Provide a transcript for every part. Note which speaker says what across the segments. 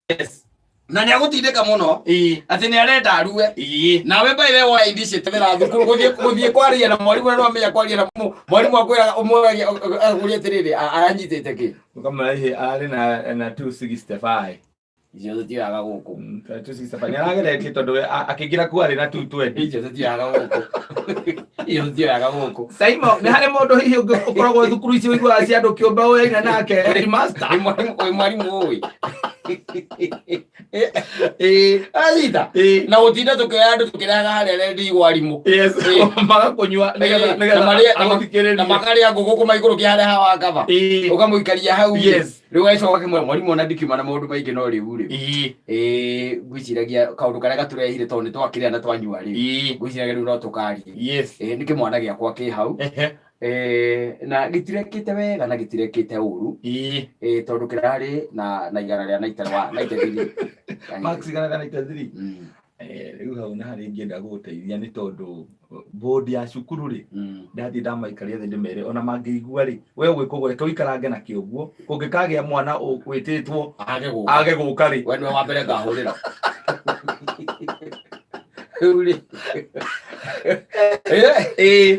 Speaker 1: Yes. Na niagutindika muno ati ni arenda arue nawe by the way ndici tethera thukuru guthie kwaria na mwarimu no amenya kwaria na mwarimu akwira umuragia uria tiriri aranyitite ki
Speaker 2: ukamarahi ari na 265
Speaker 1: icio tutiaga guku
Speaker 2: 265 ni arageretie tondu akigira ku ari na 220
Speaker 1: icio tutiaga guku iyo tutiaga guku
Speaker 2: saimo ni hari mundu hihi ukoragwo thukuru icio igwa cia andu kiumba uyaina nake master
Speaker 1: mwarimu uyu Alita na utinda tukaya andu tukiraga haria rendi gwarimu
Speaker 2: yes magakunywa
Speaker 1: na makaria ngugu kumaiguru kiaria hawa kaba ukamuikaria hau
Speaker 2: yes
Speaker 1: riu aicoka kimwe mwarimu ona ndikima na maundu maingi no riu gwiciragia kaundu karia gaturehire tondu twakire na twanyua riu gwiciragia riu no tukari
Speaker 2: yes
Speaker 1: niki mwana giakwa ki hau na gitirekite wega na gitirekite uru tondu kirari na igara ria 93
Speaker 2: max igara ria 93 riu hau na hari ngienda guguteithia ni tondu board ya cukuru ri ndathi ndamaikaria thi ndimere ona mangiigua ri we gwikugwe kaikarange na kiuguo kungikagia mwana gwititwo age guka ri
Speaker 1: we nwe wa mbere ngahurira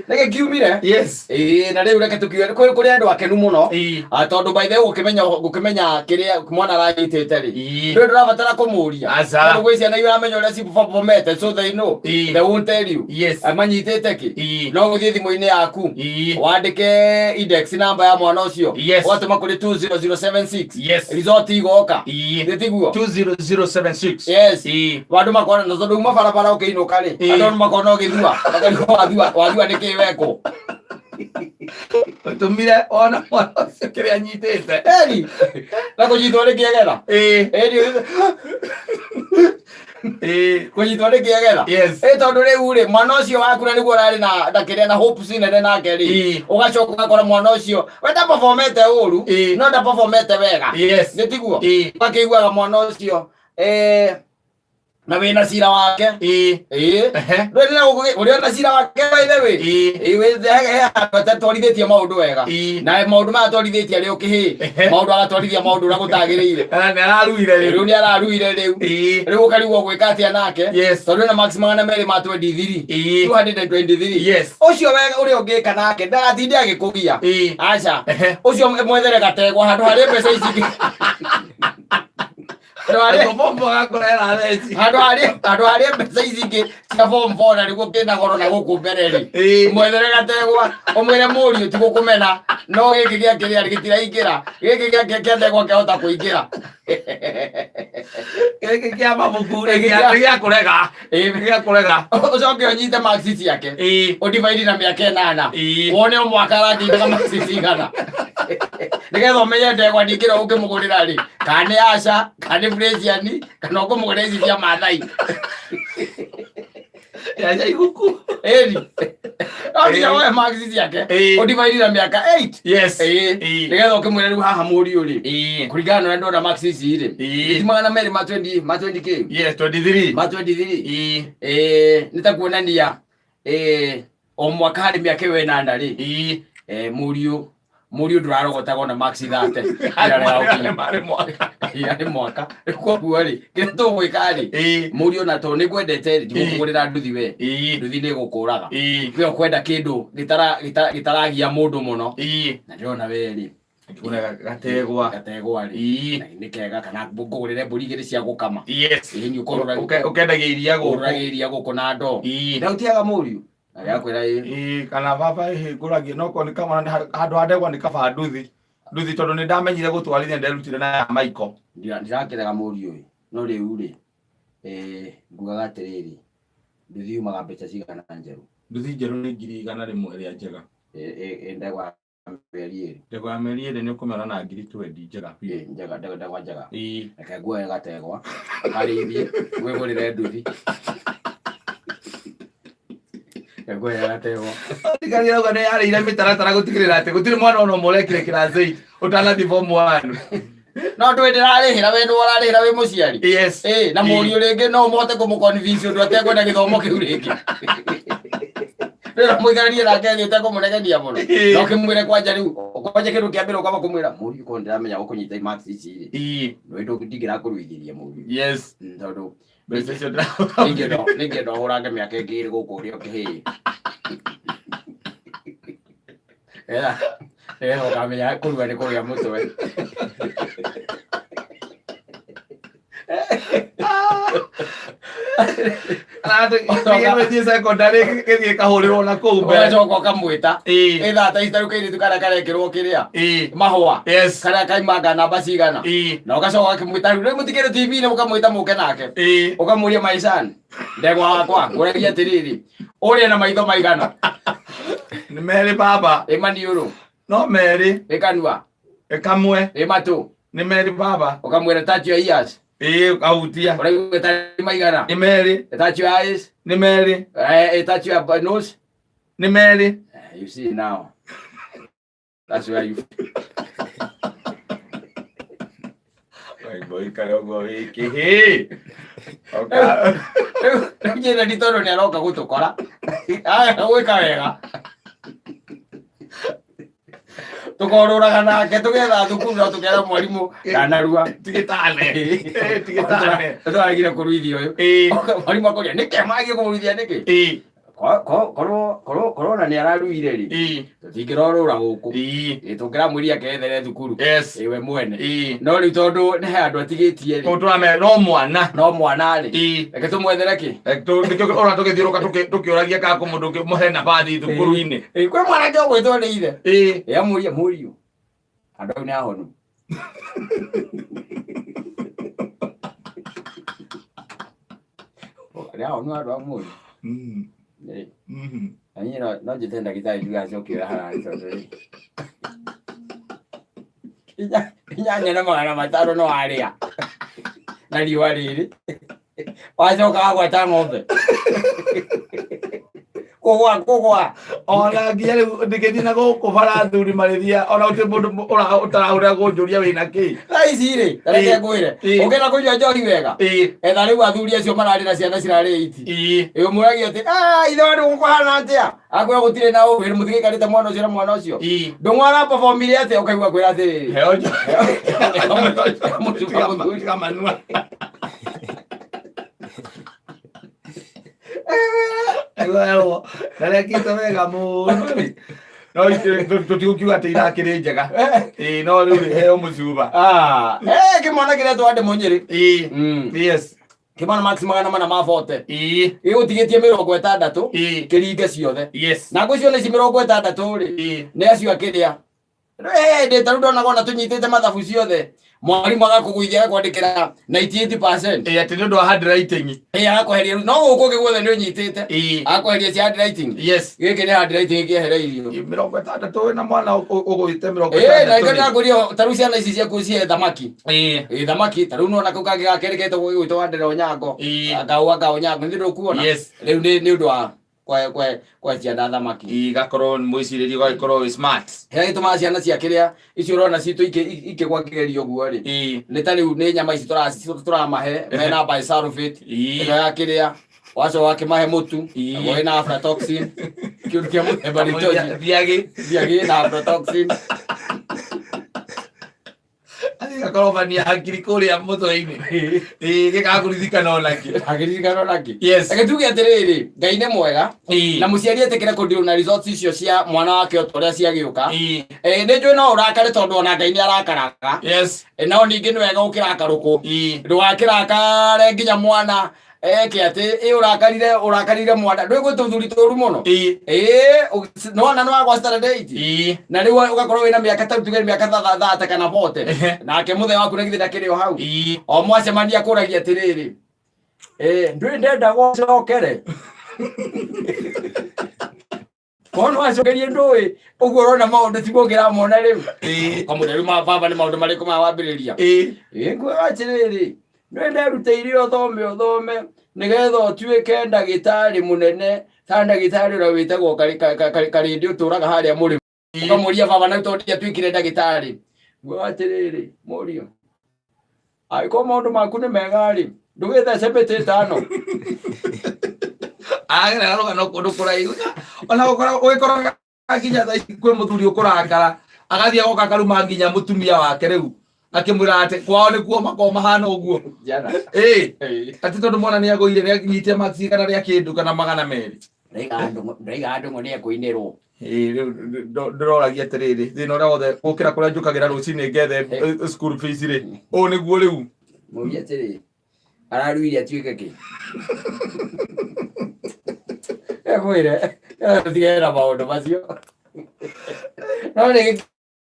Speaker 1: nake kiumire
Speaker 2: yes
Speaker 1: na riu reke tukiwe kuri andu akenu muno tondu by the gukimenya kiria mwana aranyitite ri ndu ndurabatara kumuria tondu gwi ciana iramenya uria cibomete so they know they won't tell you
Speaker 2: yes
Speaker 1: amanyitite ki no guthie thimu-ini yaku wandike index number ya mwana ucio watuma kuri 20076
Speaker 2: yes
Speaker 1: result igoka nditiguo
Speaker 2: 20076
Speaker 1: yes wandu makona na tondu uma barabara ukiinuka ri andu makona ugithua wathua niki weko
Speaker 2: tumire ona mwana ucio kiria anyitite
Speaker 1: na kunyitwo ni kiegera kunyitwo ni kiegera tondu riu ri mwana ucio waku na niguo urari na kiria na hope cinene nake ri ugacoka ugakora mwana ucio we ndaperformete uru no ndaperformete wega nitiguo ukakiguaga mwana ucio na wina cira wake ndwena uri na cira wake by the way we twarithitie maundu wega na maundu ma twarithitie ari ukihi maundu agatwarithia maundu ura gutagiriire
Speaker 2: ni araruire
Speaker 1: riu ni araruire riu ukarigwo gwika atia nake tondu na maximum na meri ma 23 223 ucio wega uri ungika nake ndagatinde agikugia acha ucio mwethere gategwa handu hari mbeca ici handu haria mbeca icingi cia form 4 na niguo kina goro na guku mbere ri mwethere gategwa umwire muriu ti gukumena no giki gia kiria gitiraingira giki gia kiandegwa kihota kuingira
Speaker 2: giki gia mabuku gia kurega
Speaker 1: ucoke unyite maxi ciake udivide na miaka 8 wone mwaka aratindega maxi cigana nigetha umenye ndegwa ndingĩra ũkĩmũgũrĩra rĩ kana nĩ aca kana nĩ Fresian kana ũkũmũgũrĩra ici cia Maathai
Speaker 2: yaja iguku
Speaker 1: ndio wewe maxi ciake udivide na miaka 8 nigetha ũkĩmwĩra rĩu haha mũriũ rĩ kũringana na ndona maxi ici rĩ itimagana merĩ ma 20 k 23 nĩtakuonania o mwaka harĩ mĩaka 8 rĩ Murio ndurarogotagwo na maxi thate ari mwaka kwa ri kito gwika ri murio na to ni gwendete ri ngukugurira nduthi we nduthi ni gukuraga we kwenda kindu gitaragia mundu muno na ndona we ri
Speaker 2: kuna gategwa
Speaker 1: ri ni kega kana ngukugurire mburi igiri cia gukama ni ukorora
Speaker 2: ukendagia iria
Speaker 1: guku na ndo na utiaga murio yakwira
Speaker 2: kana baba kuragia no ko ni kama handu handegwa ni kaba nduthi tondu ni ndamenyire gutwarithia nderutire na Michael
Speaker 1: ndirakiraga murio no riu ri ngugaga atiriri nduthi umaga mbeca cigana njeru
Speaker 2: nduthi njeru ni 100 rimwe ria njega
Speaker 1: ndegwa
Speaker 2: meri iri ni ukumera na 20 njega
Speaker 1: njega reke nguoye gategwa harithie wigurire nduthi ego yaratewa
Speaker 2: tikari yako ne yari ile mitaratara gutigirira ati gutiri mwana ono molekire kirazi utanathi form 1
Speaker 1: no ndwindirarihira we ndwararihira we muciari na murio ringi no mote kumuconvince ndu atekwenda githomo kiu ringi Rĩu mũikaranie nake thĩ ũtekũmũnegeria mũno. Na ũkĩmwĩre kwanja rĩu kwanja kĩndũ kĩa mbere ũkamba kũmwĩra mũriũ ko ndĩramenya gũkũnyita marks ici rĩ. Nĩ ndingĩra kũruithĩria mũriũ.
Speaker 2: Yes.
Speaker 1: Tondũ
Speaker 2: Mbeca icio
Speaker 1: nĩngĩenda ũhũrange mĩaka ĩngĩ ĩrĩ gũkũ ũrĩa ũkĩhĩĩ. Ũkamenya kũrua nĩ kũrĩa mũtwe.
Speaker 2: Nĩgĩthiĩ secondary gĩthiĩ kahũrĩrwo na kũu mbere.
Speaker 1: Ũgacoka ũkamwĩta. Ĩthaa ta ici tarĩu kairĩtu karĩa karekĩrwo kĩrĩa mahũa karĩa kaimanga namba cigana. Na ũgacoka ũkamwĩta rĩu mũtikĩrĩ TV-inĩ ũkamwĩta mũke nake. Ũkamũria maicani ndegwa wakwa ũragia atĩrĩrĩ ũrĩa na maitho maigana.
Speaker 2: Nĩ merĩ baba.
Speaker 1: Ĩ maniũrũ.
Speaker 2: No merĩ.
Speaker 1: Ĩ kanua.
Speaker 2: Ĩ kamwe.
Speaker 1: Ĩ matũ.
Speaker 2: Nĩ merĩ baba.
Speaker 1: Ũkamwĩra touch your ears.
Speaker 2: Kahutia.
Speaker 1: Ũraigua tarĩ maigana.
Speaker 2: Nĩ merĩ.
Speaker 1: Touch your eyes.
Speaker 2: Nĩ merĩ.
Speaker 1: Touch your nose.
Speaker 2: Nĩ merĩ.
Speaker 1: You see now. That's where you.
Speaker 2: Boy karogo wiki he. Okay.
Speaker 1: Njĩra nditoro nĩ aroka gũtũkora. Gwĩka wega. Tũkorũraga nake tũgetha thukuru na tũkera mwarimũ ndanarua.
Speaker 2: Tigĩtane. Tigĩtane.
Speaker 1: Tũtwaragire kũruithia ũyũ. Mwarimũ akoria nĩkĩ magĩe kũruithia nĩkĩ? Korona nĩ araruire rĩ. Tũtingĩrorũra gũkũ. Tũngĩramwĩria kethere thukuru. Ĩwe mwene. No rĩu tondũ nĩ he andũ atigĩtie rĩ.
Speaker 2: Tũrame no mwana.
Speaker 1: No mwana rĩ. Reke tũmwethere kĩ?
Speaker 2: Nĩkĩo ona tũgĩthiũrũka tũkĩũragia kana mũndũ ũngĩ mũhe nabathi thukuru-inĩ.
Speaker 1: Kwĩ mwanake ũgwĩtwo nĩ ithe. Amũria mũriũ. Andũ au nĩ ahonu. Nĩ ahonu andũ a mũriũ. Ani no njĩte ndagĩtarĩ ndigacokia hararĩ tondũ rĩ. Inyanya na 500 no arĩa. Na riũa rĩrĩ. Wacoka wagwata ng'ombe. Kũgwa.
Speaker 2: Ona nginya rĩu ndĩgĩthiĩ na gũkũ bara athuri marĩthia ona gũtirĩ mũndũ ũtarahũrĩra kũnjũria wĩna kĩ.
Speaker 1: Thaa ici rĩ, reke ngwĩre. Ũngĩenda kũnyua njohi wega. Etha rĩu athuri acio mararĩ na ciana cirarĩ iti. Ũmũragia atĩ ithe wanyu gũkũhana atĩa. Akwĩra gũtirĩ na ũũru mũtigĩikarĩte mwana ũcio na mwana ũcio. Ndũmwana performire atĩa ũkaigua kwĩra atĩrĩrĩ. Heo njohi.
Speaker 2: Manua. Narekĩte wega mũno. No tũtiũkiuga atĩ irakĩrĩ njega. No rĩu heo mũcuba.
Speaker 1: Kĩmwana kĩrĩa twande Mũnyĩrĩ.
Speaker 2: Yes.
Speaker 1: Kĩmwana max 440. Gĩgũtigĩtie 60 kĩringe ciothe.
Speaker 2: Yes.
Speaker 1: Na ngũciona ici 60 rĩ. Nĩ acio akĩrĩa. Ndĩ tarũ ndona gona tũnyitĩte mathabu ciothe. Mwarimũ agakũgũithia akwandĩkĩra 98%.
Speaker 2: Atĩ nĩ ũndũ wa handwriting.
Speaker 1: Agakweheria no gũkũ ũngĩ guothe nĩ ũnyitĩte. Agakweheria ci handwriting.
Speaker 2: Yes.
Speaker 1: Gĩkĩ nĩ handwriting kĩehereirio.
Speaker 2: 60 na mwana ũgũite 60.
Speaker 1: Na ngĩona ngũria tarũ ciana ici ciaku cihe thamaki. Thamaki tarũ no nako kangĩ gakerekete gwĩtwo Wandera Onyango. Akaua Onyango nĩ ndũkuona. Rĩu nĩ ũndũ wa kwa ciana thamaki.
Speaker 2: Igakorwo mwĩcirĩrie ũgagĩkorwo wĩ smart.
Speaker 1: Hĩrĩa gĩtũmaga ciana ciakĩrĩa icio ũrona citũ ikĩgwa kĩgerio ũguo rĩ. Nĩ ta rĩu nĩ nyama ici tũramahe mena bisulfate. Ĩno yakĩrĩa wacoka wakĩmahe mũtu wĩna aflatoxin. Kĩũndũ kĩa mũthemba nĩ thiagĩ na aflatoxin.
Speaker 2: Gakorobania hakiri kũrĩa mũtwe-inĩ. Gĩkagũririkana onakĩ.
Speaker 1: Agĩririkana onakĩ.
Speaker 2: Yes.
Speaker 1: Reke tuge atĩrĩrĩ, Ngai nĩ mwega. Na mũciari etĩkĩre kũndiũ na results icio cia mwana wake ũrĩa ciagĩũka. Nĩ njũĩ no ũrakare tondũ ona Ngai nĩ arakaraga.
Speaker 2: Yes.
Speaker 1: No ningĩ nĩ wega ũkĩrakarũkũ. Ndũgakĩrakare nginya mwana eke atĩ ũrakarire mwana ndũgwĩte ũthuri tũru mũno. Nĩwona nĩ wagwa standard. Na rĩu ũgakorwo wĩna mĩaka ta tuge mĩaka 30 kana 40. Nake mũthee waku nĩ githĩ ndakĩrĩ o hau. O mwacemania kũragia atĩrĩrĩ. Ndũĩ ndenda gũcokere. Kono acokerie ndũĩ ũguo ũrona maũndũ tiguo ũngĩramona rĩu. Kamũrĩ rĩu baba nĩ maũndũ marĩkũ mawambĩrĩria. Ngwĩra atĩrĩrĩ. Nĩ nderutĩire ũthome nĩgetha ũtuĩke ndagĩtarĩ mũnene ta ndagĩtarĩ ũrĩa wĩtagwo Karĩndĩ ũtũraga harĩa mũrĩmo. Ũkamũria baba na tondũ atuĩkire ndagĩtarĩ. Ngwĩra atĩrĩrĩ mũriũ. Angĩkorwo maũndũ maku nĩ mega rĩ ndũgĩthece mĩtĩ 5.
Speaker 2: Agera no kũndũ kũraihu. ona ukora akinya tha kwe muthuri ukurakara agathia goka karuma nginya mutumia wake riu akimwira ati kwao ni kuo mako mahana uguo jana ati tondu mwana ni agoire ni akinyite maxi kana ri akindu kana magana meri
Speaker 1: ndaiga andu ngone akuinirwo
Speaker 2: ndiroragia atiriri thina uria wothe gukira kuria njukagira rucini ngethe school fees ri u niguo riu
Speaker 1: mugia atiri araruire atuike ki mwire tigera maundu macio no ni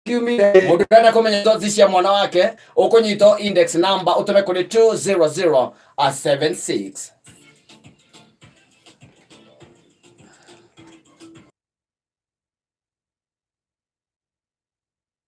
Speaker 1: kiumire mundu ndana kumenya thoughts cia mwana wake ukunyito index number utume kuri 20076